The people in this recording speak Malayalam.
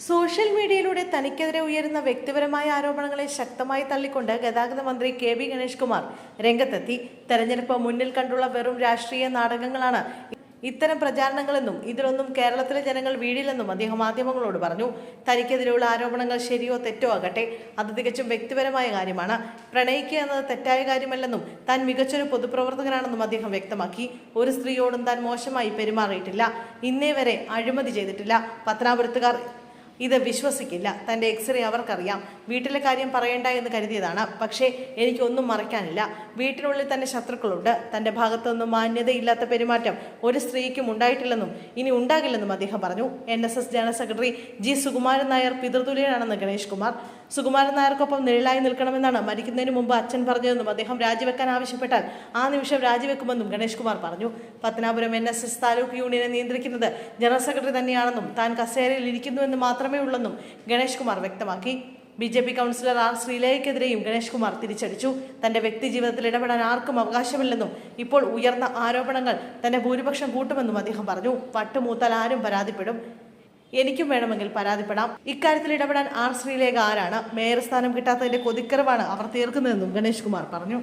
സോഷ്യൽ മീഡിയയിലൂടെ തനിക്കെതിരെ ഉയരുന്ന വ്യക്തിപരമായ ആരോപണങ്ങളെ ശക്തമായി തള്ളിക്കൊണ്ട് ഗതാഗത മന്ത്രി കെ.ബി. ഗണേഷ് കുമാർ രംഗത്തെത്തി. തെരഞ്ഞെടുപ്പ് മുന്നിൽ കണ്ടുള്ള വെറും രാഷ്ട്രീയ നാടകങ്ങളാണ് ഇത്തരം പ്രചാരണങ്ങളെന്നും ഇതിലൊന്നും കേരളത്തിലെ ജനങ്ങൾ വീഴില്ലെന്നും അദ്ദേഹം മാധ്യമങ്ങളോട് പറഞ്ഞു. തനിക്കെതിരെയുള്ള ആരോപണങ്ങൾ ശരിയോ തെറ്റോ ആകട്ടെ, അത് തികച്ചും വ്യക്തിപരമായ കാര്യമാണ്. പ്രണയിക്കുക എന്നത് തെറ്റായ കാര്യമല്ലെന്നും താൻ മികച്ചൊരു പൊതുപ്രവർത്തകനാണെന്നും അദ്ദേഹം വ്യക്തമാക്കി. ഒരു സ്ത്രീയോടും താൻ മോശമായി പെരുമാറിയിട്ടില്ല, ഇന്നേ വരെ അഴിമതി ചെയ്തിട്ടില്ല. പത്തനാപുരത്തുകാർ ഇത് വിശ്വസിക്കില്ല. തൻ്റെ എക്സ്റേ അവർക്കറിയാം. വീട്ടിലെ കാര്യം പറയേണ്ട എന്ന് കരുതിയതാണ്. പക്ഷേ എനിക്കൊന്നും മറയ്ക്കാനില്ല. വീട്ടിനുള്ളിൽ തന്നെ ശത്രുക്കളുണ്ട്. തൻ്റെ ഭാഗത്തുനിന്നും മാന്യതയില്ലാത്ത പെരുമാറ്റം ഒരു സ്ത്രീക്കും ഉണ്ടായിട്ടില്ലെന്നും ഇനി ഉണ്ടാകില്ലെന്നും അദ്ദേഹം പറഞ്ഞു. NSS general secretary G. Sukumaran Nair പിതൃതുല്യനാണെന്ന് ഗണേഷ് കുമാർ. സുകുമാരൻ നായർക്കൊപ്പം നിഴലായി നിൽക്കണമെന്നാണ് മരിക്കുന്നതിന് മുമ്പ് അച്ഛൻ പറഞ്ഞതെന്നും അദ്ദേഹം രാജിവെക്കാൻ ആവശ്യപ്പെട്ടാൽ ആ നിമിഷം രാജിവെക്കുമെന്നും ഗണേഷ് കുമാർ പറഞ്ഞു. പത്തനാപുരം NSS താലൂക്ക് യൂണിയനെ നിയന്ത്രിക്കുന്നത് ജനറൽ സെക്രട്ടറി തന്നെയാണെന്നും താൻ കസേരയിൽ ഇരിക്കുന്നുവെന്ന് മാത്രമേ ഉള്ളെന്നും ഗണേഷ് കുമാർ വ്യക്തമാക്കി. BJP councillor R. ശ്രീലയ്ക്കെതിരെയും ഗണേഷ് കുമാർ തിരിച്ചടിച്ചു. തന്റെ വ്യക്തി ജീവിതത്തിൽ ഇടപെടാൻ ആർക്കും അവകാശമില്ലെന്നും ഇപ്പോൾ ഉയർന്ന ആരോപണങ്ങൾ തന്റെ ഭൂരിപക്ഷം കൂട്ടുമെന്നും അദ്ദേഹം പറഞ്ഞു. പട്ടുമൂത്താൽ ആരും പരാതിപ്പെടും, എനിക്കും വേണമെങ്കിൽ പരാതിപ്പെടാം. ഇക്കാര്യത്തിൽ ഇടപെടാൻ R. ശ്രീലേഖ ആരാണ്? മേയർ സ്ഥാനം കിട്ടാത്തതിന്റെ കൊതിക്കറവാണ് അവർ തീർക്കുന്നതെന്നും ഗണേഷ് കുമാർ പറഞ്ഞു.